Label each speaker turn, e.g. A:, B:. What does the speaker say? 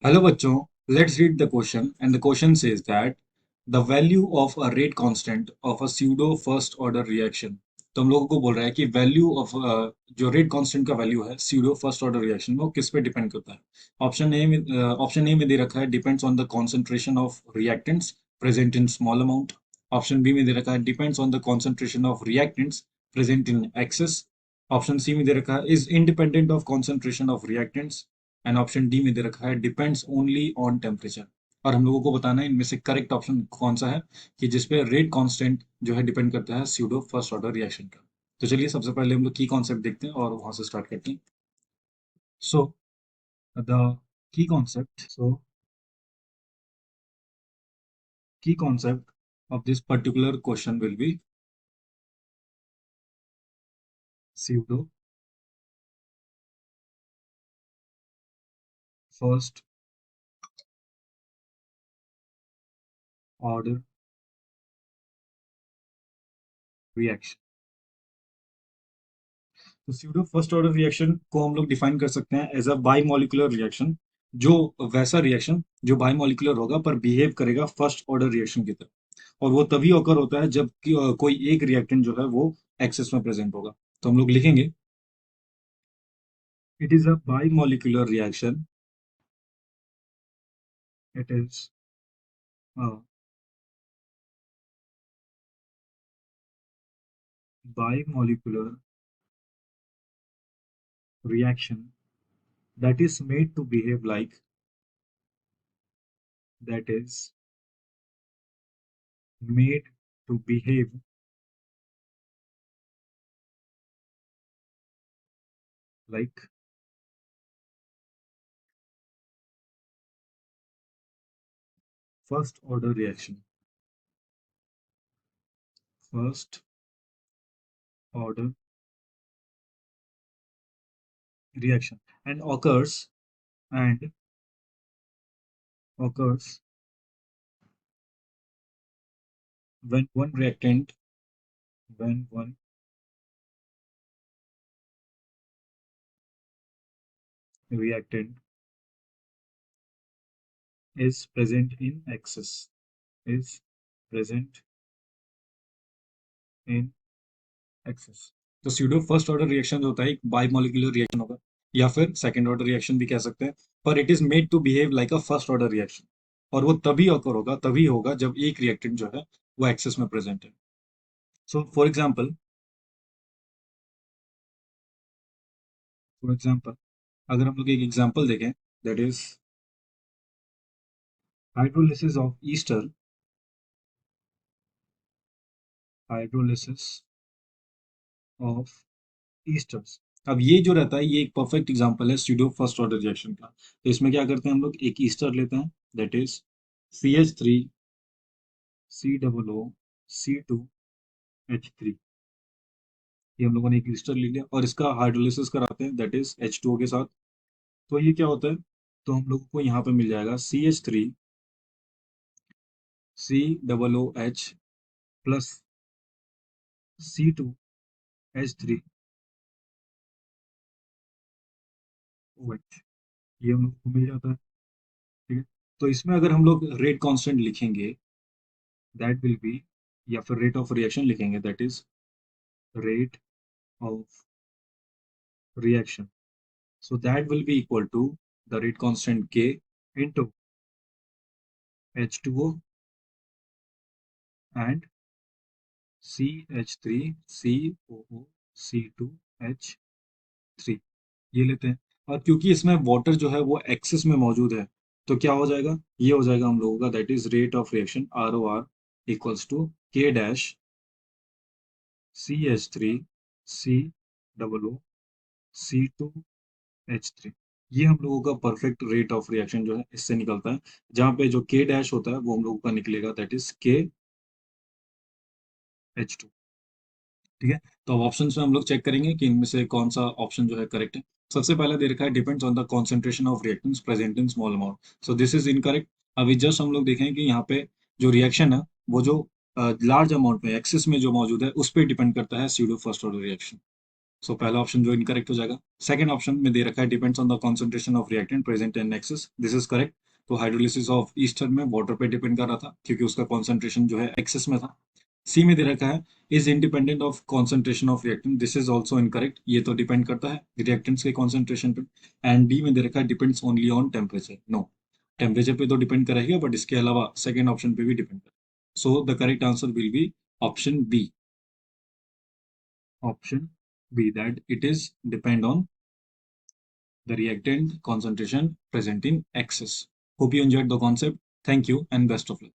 A: Hello बच्चों, let's read the question and the question says that the value of a rate constant of a pseudo first order reaction. तो हम लोगों को बोल रहा है कि वैल्यू ऑफ जो रेट कांस्टेंट का वैल्यू है स्यूडो फर्स्ट ऑर्डर रिएक्शन वो किस पे डिपेंड करता है। ऑप्शन ए में दे रखा है depends on the concentration of reactants present in small amount. Option B में दे रखा है depends on the concentration of reactants present in excess. Option C में दे रखा है is independent of concentration of reactants and option D में दे रखा है डिपेंड्स ओनली ऑन टेम्परेचर। और हम लोगों को बताना है इनमें से करेक्ट ऑप्शन कौन सा है कि जिसपे रेट कांस्टेंट जो है डिपेंड करता है स्यूडो फर्स्ट ऑर्डर रिएक्शन का। तो चलिए सबसे पहले हम लोग की कॉन्सेप्ट देखते हैं और वहां से स्टार्ट करते हैं। So the key concept so की concept of this particular question will be pseudo first order reaction। तो स्यूडो फर्स्ट ऑर्डर रिएक्शन को हम लोग डिफाइन कर सकते हैं as a bimolecular reaction, जो वैसा रिएक्शन जो बाई मॉलिकुलर होगा पर बिहेव करेगा फर्स्ट ऑर्डर रिएक्शन की तरह। और वो तभी ऑकर होता है जब कोई एक रिएक्टेंट जो है वो एक्सेस में प्रेजेंट होगा। तो हम लोग लिखेंगे it is a bimolecular reaction. It is a by molecular reaction that is made to behave like that is made to behave like first order reaction। first order reaction and occurs when one reactant is present in excess is present in excess. तो pseudo first order reaction जो होता है एक by molecular reaction होगा या फिर second order reaction भी कह सकते हैं, पर it is made to behave like a first order reaction. और वो तभी होगा जब एक रिएक्टेंट जो है वो एक्सेस में प्रेजेंट है। सो फॉर एग्जाम्पल अगर हम लोग एक एग्जाम्पल देखें that is hydrolysis of Easter hydrolysis of esters. अब ये जो रहता है ये एक परफेक्ट एग्जांपल है स्यूडो फर्स्ट ऑर्डर रिएक्शन का। तो इसमें क्या करते हैं हम लोग एक ईस्टर लेते हैं दैट इज CH3COO C2H3। ये हम लोगों ने एक ईस्टर ले लिया और इसका हाइड्रोलिसिस कराते हैं दैट इज H2O के साथ। तो ये क्या होता है, तो हम लोगों को यहाँ पे मिल जाएगा CH3COH+C2H3OH। ये हम लोग को मिल जाता है। ठीक है, तो इसमें अगर हम लोग रेट कांस्टेंट लिखेंगे दैट विल बी, या फिर रेट ऑफ रिएक्शन लिखेंगे that is rate of reaction. So that will be equal to the rate constant K into H2O and CH3COO C2H3 ये लेते हैं। और क्योंकि इसमें वाटर जो है वो एक्सेस में मौजूद है तो क्या हो जाएगा, ये हो जाएगा हम लोगों का that is rate of reaction ROR equals to K dash CH3C OO C2H3। ये हम लोगों का परफेक्ट रेट ऑफ रिएक्शन जो है इससे निकलता है, जहाँ पे जो के डैश होता है वो हम लोगों का निकलेगा दैट इज KH2। ठीक है, तो अब ऑप्शन में हम लोग चेक करेंगे कि इनमें से कौन सा ऑप्शन जो है करेक्ट है। सबसे पहला दे रखा है depends on the concentration of reactants present in small amount. So this is incorrect. अभी जस्ट हम लोग देखें कि यहाँ पे जो रिएक्शन है वो जो लार्ज अमाउंट में एक्सेस में जो मौजूद है उस पर डिपेंड करता है स्यूडो फर्स्ट ऑर्डर रिएक्शन। सो पहला ऑप्शन जो इनकरेक्ट हो जाएगा। सेकंड ऑप्शन में दे रखा है depends on the concentration of reactant present in access, this is correct. तो हाइड्रोलिसिस ऑफ ईस्टर में वाटर पे डिपेंड कर रहा था क्योंकि उसका कॉन्सेंट्रेशन जो है एक्सेस में था। सी में दे रखा है is independent of concentration of reactant, this is also incorrect, ये तो डिपेंड करता है रिएक्टेंट्स के कॉन्सेंट्रेशन पे। एंड डी में दे रखा है depends only on temperature, no, temperature पे तो डिपेंड करेगा बट इसके अलावा सेकेंड ऑप्शन पे भी डिपेंड करेगा। So the correct answer will be option B, option B, that it is depend on the reactant concentration present in excess. Hope you enjoyed the concept. Thank you and best of luck.